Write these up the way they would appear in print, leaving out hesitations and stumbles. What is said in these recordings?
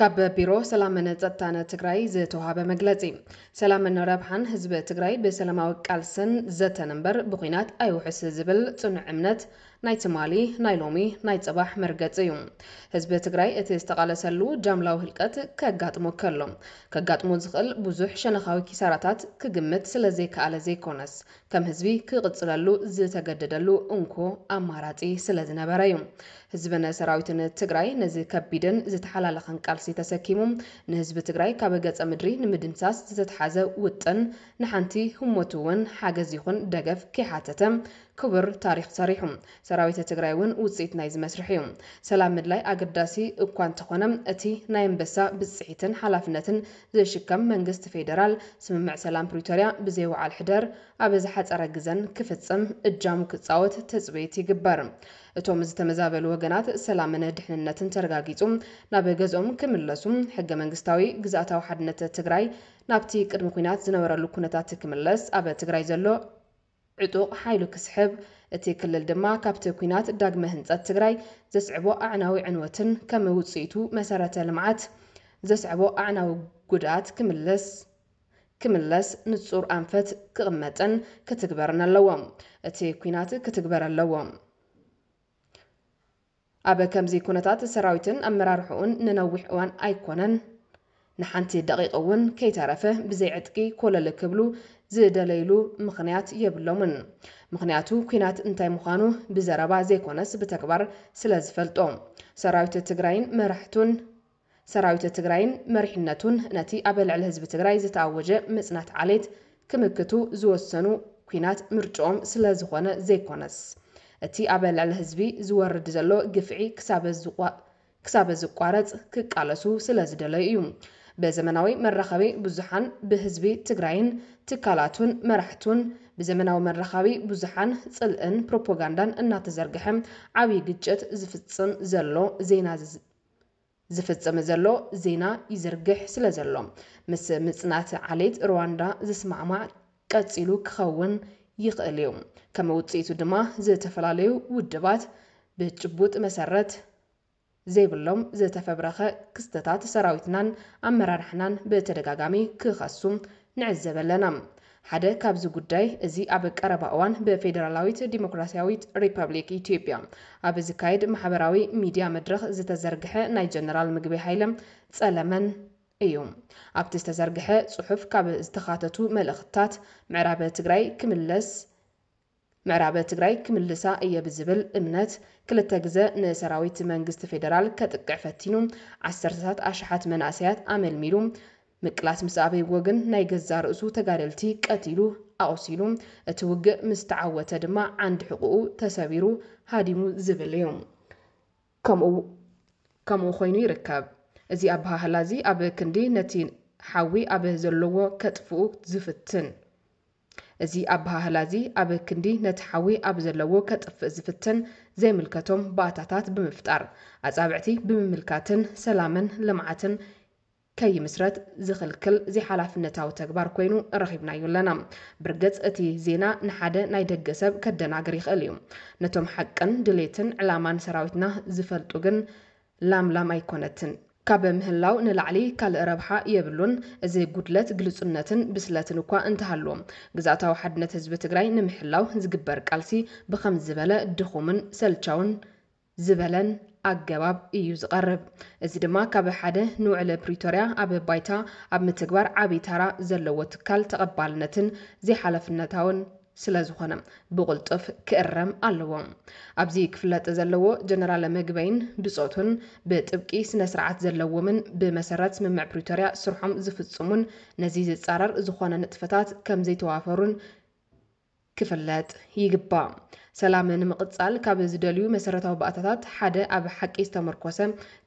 ካብ ቢሮ ሰላምን ጸጥታን ትግራይ ዝተዋሃበ መግለጺ ሰላምን ረብሓን ህዝቢ ትግራይ ብሰላማዊ ቃልስን ዘተነበር ብኹናት ኣይውሕስ ዝብል ጽኑዕ እምነት ናይ ትማሊ ናይ ሎሚ ናይ ጽባሕ መርገጽ እዩ ህዝቢ ትግራይ እቲ ዝተቃለሰሉ ጃምላዊ ህልቀት ከጋጥሞ ከሎ ከጋጥሞ ዝኽእል ብዙሕ ሸነኻዊ ኪሳራታት ክግምት ስለዘይከኣለ ዘይኮነስ ከም ህዝቢ ክቕጽለሉ ዝተገደደሉ እንኮ ኣማራጺ ስለዝነበረ እዩ ህዝብን ሰራዊትን ትግራይ ነዚ ከቢድን ዝተሓላለኸን ቃልሲ ተሰኪሙ ንህዝቢ ትግራይ ካብ ገጸ ምድሪ ንምድምሳስ ዝተተሓዘ ውጥን ንሓንቲ ህሞቱ እውን ሓገዝ ይኹን ደገፍ ከይሓተተ ክቡር ታሪኽ ሰሪሑ ሰራዊት ትግራይ እውን ውጽኢት ናይ ዝመስርሕ እዩ ሰላም ምድላይ ኣገዳሲ እኳ እንተኾነ እቲ ናይ ኣንበሳ ብጽሒትን ሓላፍነትን ዝሽከም መንግስቲ ፌደራል ስምምዕ ሰላም ፕሪቶሪያ ብዘይወዓል ሕደር ኣብ ዝሓፀረ ግዘን ክፍጽም እጃሙ ክጻወት ተጽበይት ይግበር እቶም ዝተመዛበሉ ወገናት ሰላምን ድሕንነትን ተረጋጊጹ ናብ ገዝኦም ክምለሱ ሕገ መንግስታዊ ግዛኣታዊ ሓድነት ትግራይ ናብቲ ቅድሚ ኩናት ዝነበረሉ ኩነታት ክምለስ ኣብ ትግራይ ዘሎ ዕጡቕ ሓይሉ ክስሕብ እቲ ክልል ድማ ካብቲ ኩናት ዳግመ ህንጸት ትግራይ ዘስዕቦ ኣዕናዊ ዕንወትን ከም ውጽኢቱ መሰረተ ልምዓት ዘስዕቦ ኣዕናዊ ጉድኣት ክምለስ ንጹር ኣንፈት ክቕመጥን ክትግበርን ኣለዎም እቲ ኩናት ክትግበር ኣለዎም ኣብ ከምዚ ኩነታት ሰራዊትን ኣመራርሑን ንነዊሕ እዋን ኣይኮነን ንሓንቲ ደቂቕ እውን ከይተረፈ ብዘይ ዕጥቂ ኮለል ክብሉ ዝደለይሉ ምኽንያት የብሎምን ምኽንያቱ ኩናት እንታይ ምዃኑ ብዘረባ ዘይኮነስ ብተግባር ስለ ዝፈልጦ ሰራዊት ትግራይን መሪሕነቱን ነቲ ኣብ ልዕሊ ህዝቢ ትግራይ ዝተኣወጀ መጽናት ዓሌት ክምክቱ ዝወሰኑ ኩናት ምርጫኦም ስለ ዝኾነ ዘይኮነስ እቲ ኣብ ልዕሊ ህዝቢ ዝወርድ ዘሎ ግፍዒ ክሳበ ዝቋረጽ ክቃለሱ ስለ ዝደለዩ እዩ በዘመናዊ መራኸቢ ብዙሓን ብህዝቢ ትግራይን ትካላቱን መራሕቱን ብዘመናዊ መራኸቢ ብዙሓን ጽልእን ፕሮፓጋንዳን እናተዘርግሐ ዓብይ ግጭት ዝፍጽም ዘሎ ዜና ይዝርግሕ ስለ ዘሎ ምስ ምጽናት ዓሌት ሩዋንዳ ዝስማዕማዕ ቀጺሉ ክኸውን ይኽእል እዩ ከም ውጽኢቱ ድማ ዝተፈላለዩ ውድባት ብጭቡጥ መሰረት ዘይብሎም ዝተፈብረኸ ክስተታት ሰራዊትናን ኣመራርሕናን በተደጋጋሚ ክኸሱ ንዕዘብ ኣለና ሓደ ካብዚ ጉዳይ እዚ ኣብ ቀረባ እዋን ብፌደራላዊት ዲሞክራሲያዊት ሪፐብሊክ ኢትዮጵያ ኣብ ዝካየድ ማሕበራዊ ሚድያ መድረኽ ዝተዘርግሐ ናይ ጀነራል ምግበይ ሃይለ ጸለመን እዩ ኣብቲ ዝተዘርግሐ ጽሑፍ ካብ ዝተኻተቱ መልእኽትታት ምዕራብ ትግራይ ክምልሳ እየ ብዝብል እምነት ክልተ ግዜ ንሰራዊት መንግስቲ ፌደራል ከጥቅዕ ፈቲኑ ዓሰርተታት ኣሽሓት መናእሰያት ኣመልሚሉ ምቅላት ምስ ኣበይ ወገን ናይ ገዛ ርእሱ ተጋደልቲ ቀቲሉ ኣቑሲሉ እቲ ውግእ ምስ ተዓወተ ድማ ዓንዲ ሕቁኡ ተሰቢሩ ሃዲሙ ዝብል እዩ ከምኡ ኮይኑ ይርከብ እዚ ኣባህላ እዚ ኣብ ክንዲ ነቲ ሓዊ ኣብ ዘለዎ ከጥፍኡ ዝፍትን እዚ ኣባህላ እዚ ኣብ ክንዲ ነቲ ሓዊ ኣብ ዘለዎ ከጥፍእ ዝፍትን ዘይምልከቶም ባእታታት ብምፍጣር ኣጻብዕቲ ብምምልካትን ሰላምን ልምዓትን ከይምስረት ዝኽልክል ዘይሓላፍነታዊ ተግባር ኮይኑ ረኺብናዮ ኣለና ብርግጽ እቲ ዜና ንሓደ ናይ ደገ ሰብ ከደናግር ይኽእል እዩ ነቶም ሓቅን ድሌትን ዕላማን ሰራዊትና ዝፈልጡ ግን ላምላም ኣይኮነትን ካብ ምህላው ንላዕሊ ካልእ ረብሓ የብሉን እዚ ጉድለት ግልጽነትን ብስለትን እኳ እንተሃለዎ ግዛኣታዊ ሓድነት ህዝቢ ትግራይ ንምሕላው ዝግበር ቃልሲ ብኸም ዝበለ ድኹምን ሰልቻውን ዝበለን ኣገባብ እዩ ዝቐርብ እዚ ድማ ካብ ሓደ ንውዕለ ፕሪቶሪያ ኣብ ባይታ ኣብ ምትግባር ዓብይ ታራ ዘለዎ ትካል ተቐባልነትን ዘይሓለፍነታውን ስለ ዝኾነ ብቁልጡፍ ክእረም ኣለዎ ኣብዚ ክፍለጥ ዘለዎ ጀነራል ምግበይን ብጾቱን ብጥብቂ ስነ ስርዓት ዘለዎምን ብመሰረት ስምምዕ ፕሪቶሪያ ስርሖም ዝፍጽሙን ነዚ ዝጻረር ዝኾነ ንጥፈታት ከም ዘይተዋፈሩን ክፍለጥ ይግባእ ሰላም ንምቕጻል ካብ ዝደልዩ መሰረታዊ ባእታታት ሓደ ኣብ ሓቂ ዝተመርኮሰ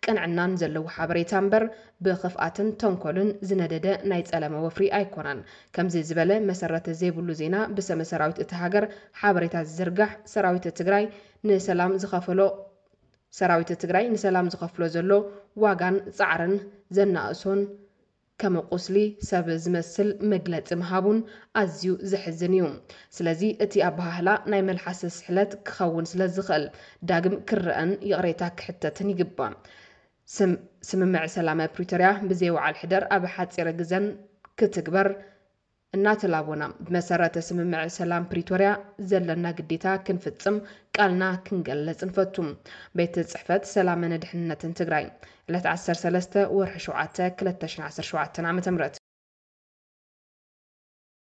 ቅንዕናን ዘለዎ ሓበሬታ እምበር ብኽፍኣትን ተንኮልን ዝነደደ ናይ ጸለመ ወፍሪ ኣይኮነን ከምዚ ዝበለ መሰረት ዘይብሉ ዜና ብሰመ ሰራዊት እቲ ሃገር ሓበሬታ ዝዝርጋሕ ሰራዊት ትግራይ ንሰላም ዝኸፍሎ ዘሎ ዋጋን ጻዕርን ዘናእሶን ከም ቁስሊ ሰብ ዝመስል መግለጺ ምሃቡን ኣዝዩ ዘሕዝን እዩ ስለዚ እቲ ኣባህላ ናይ መልሓስ ስሕለት ክኸውን ስለ ዝኽእል ዳግም ክርአን ይቕሬታ ክሕተትን ይግባእ ስምምዕ ሰላም ፕሪቶሪያ ብዘይወዓል ሕደር ኣብ ሓፂረ ግዘን ክትግበር እናተላቦና ብመሰረተ ስምምዕ ሰላም ፕሪቶሪያ ዘለና ግዴታ ክንፍጽም ቃልና ክንገለጽ ንፈቱም ቤት ጽሕፈት ሰላምን ድሕንነትን ትግራይ ዕለት 13 ወርሒ 7 2017 ዓ.ም